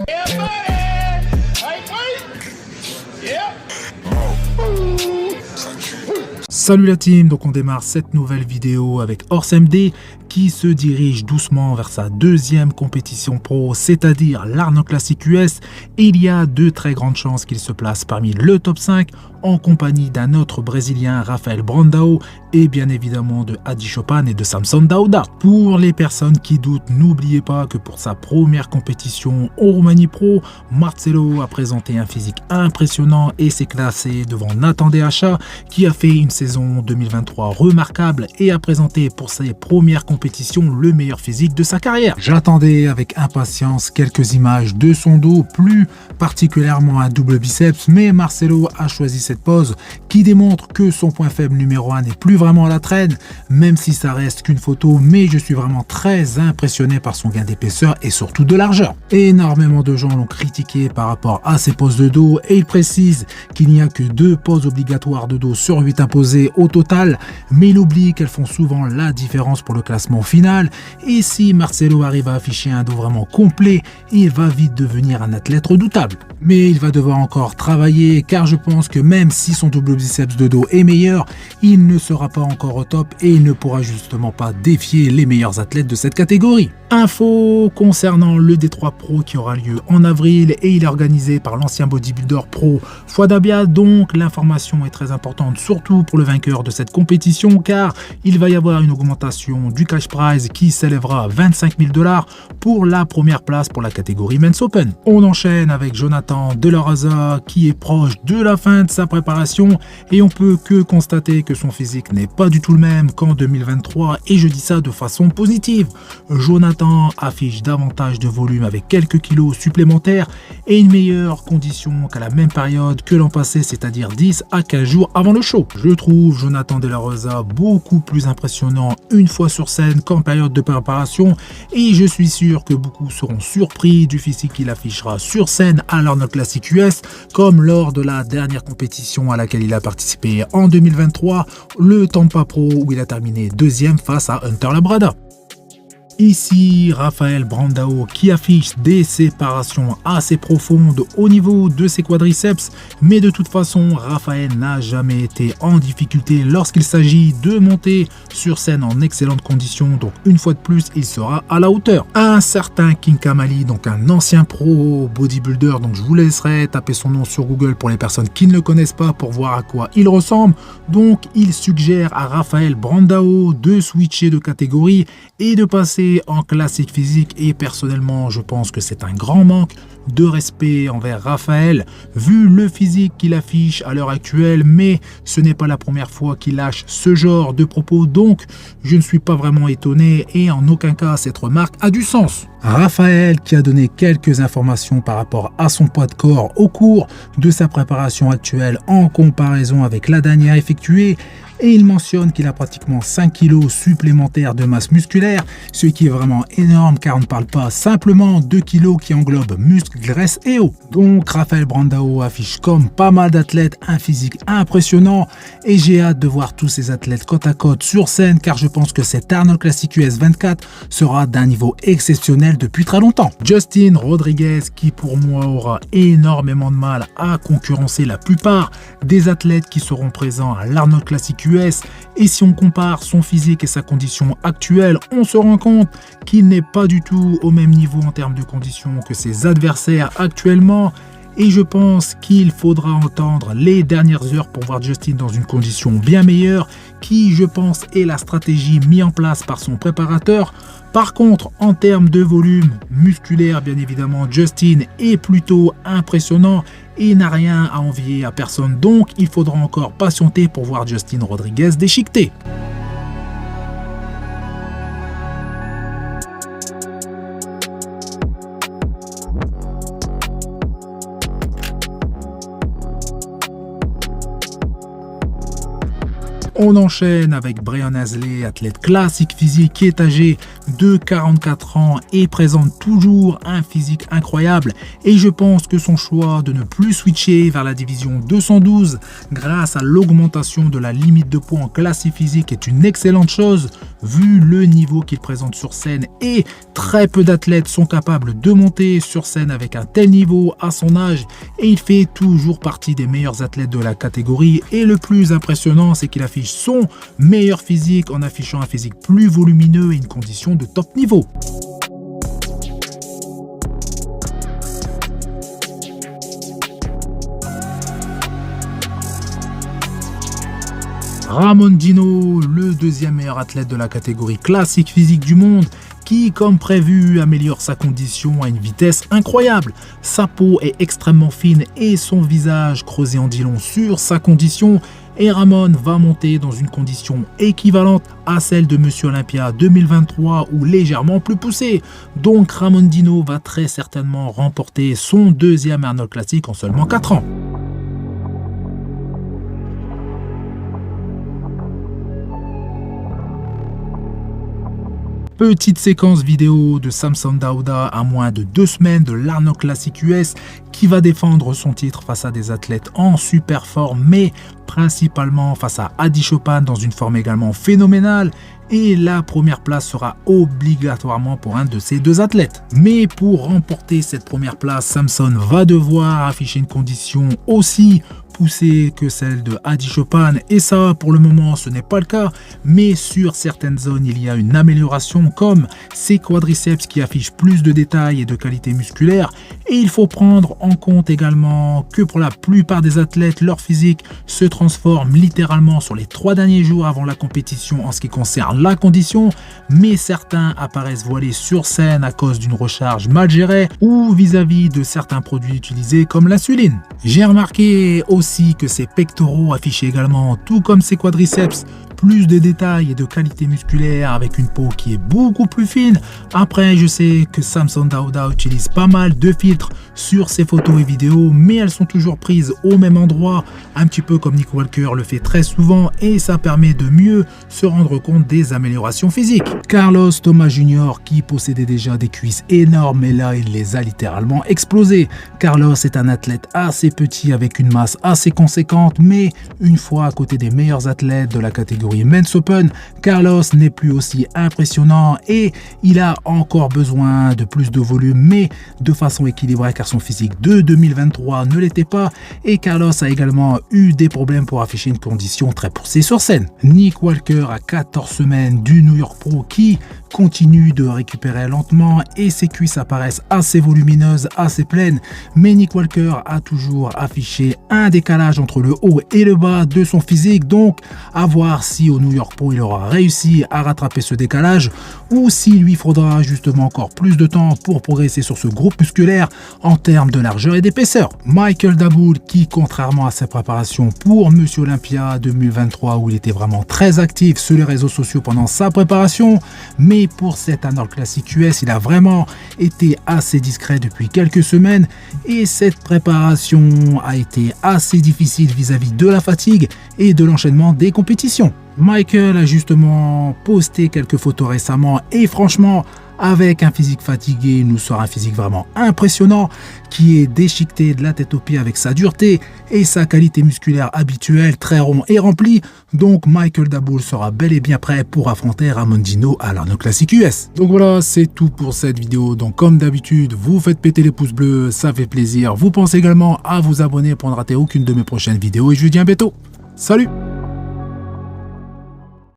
Yeah, buddy. Hey, wait. Yeah. Salut la team, donc on démarre cette nouvelle vidéo avec HorseMD qui se dirige doucement vers sa deuxième compétition pro, c'est-à-dire l'Arnold Classic US, et il y a de très grandes chances qu'il se place parmi le top 5 en compagnie d'un autre Brésilien, Rafael Brandao, et bien évidemment de Adi Chopin et de Samson Dauda. Pour les personnes qui doutent, n'oubliez pas que pour sa première compétition en Roumanie Pro, Marcelo a présenté un physique impressionnant et s'est classé devant Nathan Deacha qui a fait une saison 2023 remarquable et a présenté pour ses premières compétitions le meilleur physique de sa carrière. J'attendais avec impatience quelques images de son dos, plus particulièrement un double biceps, mais Marcelo a choisi cette pose qui démontre que son point faible numéro 1 n'est plus vraiment à la traîne, même si ça reste qu'une photo, mais je suis vraiment très impressionné par son gain d'épaisseur et surtout de largeur. Énormément de gens l'ont critiqué par rapport à ses poses de dos et il précise qu'il n'y a que 2 poses obligatoires de dos sur 8 imposées au total, mais il oublie qu'elles font souvent la différence pour le classement final, et si Marcelo arrive à afficher un dos vraiment complet, il va vite devenir un athlète redoutable. Mais il va devoir encore travailler car je pense que même si son double biceps de dos est meilleur, il ne sera pas encore au top et il ne pourra justement pas défier les meilleurs athlètes de cette catégorie. Info concernant le D3 Pro qui aura lieu en avril et il est organisé par l'ancien bodybuilder pro Fouadabia, donc l'information est très importante surtout pour le vainqueur de cette compétition car il va y avoir une augmentation du cash prize qui s'élèvera à 25 000 $ pour la première place pour la catégorie Men's Open. On enchaîne avec Jonathan De La Raza qui est proche de la fin de sa préparation et on peut que constater que son physique n'est pas du tout le même qu'en 2023 et je dis ça de façon positive. Jonathan affiche davantage de volume avec quelques kilos supplémentaires et une meilleure condition qu'à la même période que l'an passé, c'est-à-dire 10 à 15 jours avant le show. Je trouve Jonathan De La Rosa beaucoup plus impressionnant une fois sur scène qu'en période de préparation et je suis sûr que beaucoup seront surpris du physique qu'il affichera sur scène à l'Arnold Classic US comme lors de la dernière compétition à laquelle il a participé en 2023, le Tampa Pro où il a terminé 2e face à Hunter Labrada. Ici, Rafael Brandao qui affiche des séparations assez profondes au niveau de ses quadriceps, mais de toute façon, Rafael n'a jamais été en difficulté lorsqu'il s'agit de monter sur scène en excellentes conditions, donc une fois de plus, il sera à la hauteur. Un certain King Kamali, donc un ancien pro bodybuilder, donc je vous laisserai taper son nom sur Google pour les personnes qui ne le connaissent pas pour voir à quoi il ressemble. Donc, il suggère à Rafael Brandao de switcher de catégorie et de passer en classique physique et personnellement je pense que c'est un grand manque de respect envers Rafael vu le physique qu'il affiche à l'heure actuelle, mais ce n'est pas la première fois qu'il lâche ce genre de propos, donc je ne suis pas vraiment étonné et en aucun cas cette remarque a du sens. Rafael qui a donné quelques informations par rapport à son poids de corps au cours de sa préparation actuelle en comparaison avec la dernière effectuée, et il mentionne qu'il a pratiquement 5 kg supplémentaires de masse musculaire, ce qui est vraiment énorme car on ne parle pas simplement de kilos qui englobent muscles, graisse et eau. Donc Rafael Brandao affiche comme pas mal d'athlètes un physique impressionnant et j'ai hâte de voir tous ces athlètes côte à côte sur scène car je pense que cet Arnold Classic US 24 sera d'un niveau exceptionnel depuis très longtemps. Justin Rodriguez qui pour moi aura énormément de mal à concurrencer la plupart des athlètes qui seront présents à l'Arnold Classic US. Et si on compare son physique et sa condition actuelle, on se rend compte qu'il n'est pas du tout au même niveau en termes de conditions que ses adversaires actuellement. Et je pense qu'il faudra entendre les dernières heures pour voir Justin dans une condition bien meilleure, qui je pense est la stratégie mise en place par son préparateur. Par contre, en termes de volume musculaire, bien évidemment, Justin est plutôt impressionnant et n'a rien à envier à personne. Donc, il faudra encore patienter pour voir Justin Rodriguez déchiqueter. On enchaîne avec Brian Hazley, athlète classique physique qui est âgé de 44 ans et présente toujours un physique incroyable. Et je pense que son choix de ne plus switcher vers la division 212 grâce à l'augmentation de la limite de poids en classique physique est une excellente chose vu le niveau qu'il présente sur scène, et très peu d'athlètes sont capables de monter sur scène avec un tel niveau à son âge, et il fait toujours partie des meilleurs athlètes de la catégorie. Et le plus impressionnant, c'est qu'il affiche son meilleur physique en affichant un physique plus volumineux et une condition de top niveau. Ramondino, le deuxième meilleur athlète de la catégorie classique physique du monde, qui, comme prévu, améliore sa condition à une vitesse incroyable. Sa peau est extrêmement fine et son visage creusé en dit long sur sa condition. Et Ramon va monter dans une condition équivalente à celle de Monsieur Olympia 2023 ou légèrement plus poussée. Donc Ramondino va très certainement remporter son deuxième Arnold Classic en seulement 4 ans. Petite séquence vidéo de Samson Dauda à moins de 2 semaines de l'Arnold Classic US qui va défendre son titre face à des athlètes en super forme, mais principalement face à Adi Chopin dans une forme également phénoménale. Et la première place sera obligatoirement pour un de ces deux athlètes. Mais pour remporter cette première place, Samson va devoir afficher une condition aussi poussée que celle de Adi Chopin, et ça pour le moment ce n'est pas le cas, mais sur certaines zones il y a une amélioration, comme ses quadriceps qui affichent plus de détails et de qualité musculaire. Et il faut prendre en compte également que pour la plupart des athlètes, leur physique se transforme littéralement sur les 3 derniers jours avant la compétition en ce qui concerne la condition, mais certains apparaissent voilés sur scène à cause d'une recharge mal gérée ou vis-à-vis de certains produits utilisés comme l'insuline. J'ai remarqué aussi que ses pectoraux affichaient également, tout comme ses quadriceps, plus de détails et de qualité musculaire avec une peau qui est beaucoup plus fine. Après, je sais que Samson Dauda utilise pas mal de filtres sur ses photos et vidéos, mais elles sont toujours prises au même endroit, un petit peu comme Nick Walker le fait très souvent, et ça permet de mieux se rendre compte des améliorations physiques. Carlos Thomas Jr., qui possédait déjà des cuisses énormes, et là il les a littéralement explosées. Carlos est un athlète assez petit avec une masse assez conséquente, mais une fois à côté des meilleurs athlètes de la catégorie Men's Open, Carlos n'est plus aussi impressionnant et il a encore besoin de plus de volume, mais de façon équilibrée car son physique de 2023 ne l'était pas, et Carlos a également eu des problèmes pour afficher une condition très poussée sur scène. Nick Walker a 14 semaines du New York Pro qui continue de récupérer lentement et ses cuisses apparaissent assez volumineuses, assez pleines, mais Nick Walker a toujours affiché un décalage entre le haut et le bas de son physique, donc à voir si au New York Pro il aura réussi à rattraper ce décalage ou s'il lui faudra justement encore plus de temps pour progresser sur ce groupe musculaire en termes de largeur et d'épaisseur. Michael Daboul, qui contrairement à sa préparation pour Monsieur Olympia 2023 où il était vraiment très actif sur les réseaux sociaux pendant sa préparation, mais pour cet Arnold Classic US il a vraiment été assez discret depuis quelques semaines, et cette préparation a été assez difficile vis-à-vis de la fatigue et de l'enchaînement des compétitions. Michael a justement posté quelques photos récemment et franchement, avec un physique fatigué, il nous sort un physique vraiment impressionnant qui est déchiqueté de la tête aux pieds avec sa dureté et sa qualité musculaire habituelle, très rond et rempli. Donc Michael Daboul sera bel et bien prêt pour affronter Ramondino à l'Arnold Classic US. Donc voilà, c'est tout pour cette vidéo. Donc comme d'habitude, vous faites péter les pouces bleus, ça fait plaisir. Vous pensez également à vous abonner pour ne rater aucune de mes prochaines vidéos et je vous dis à bientôt. Salut!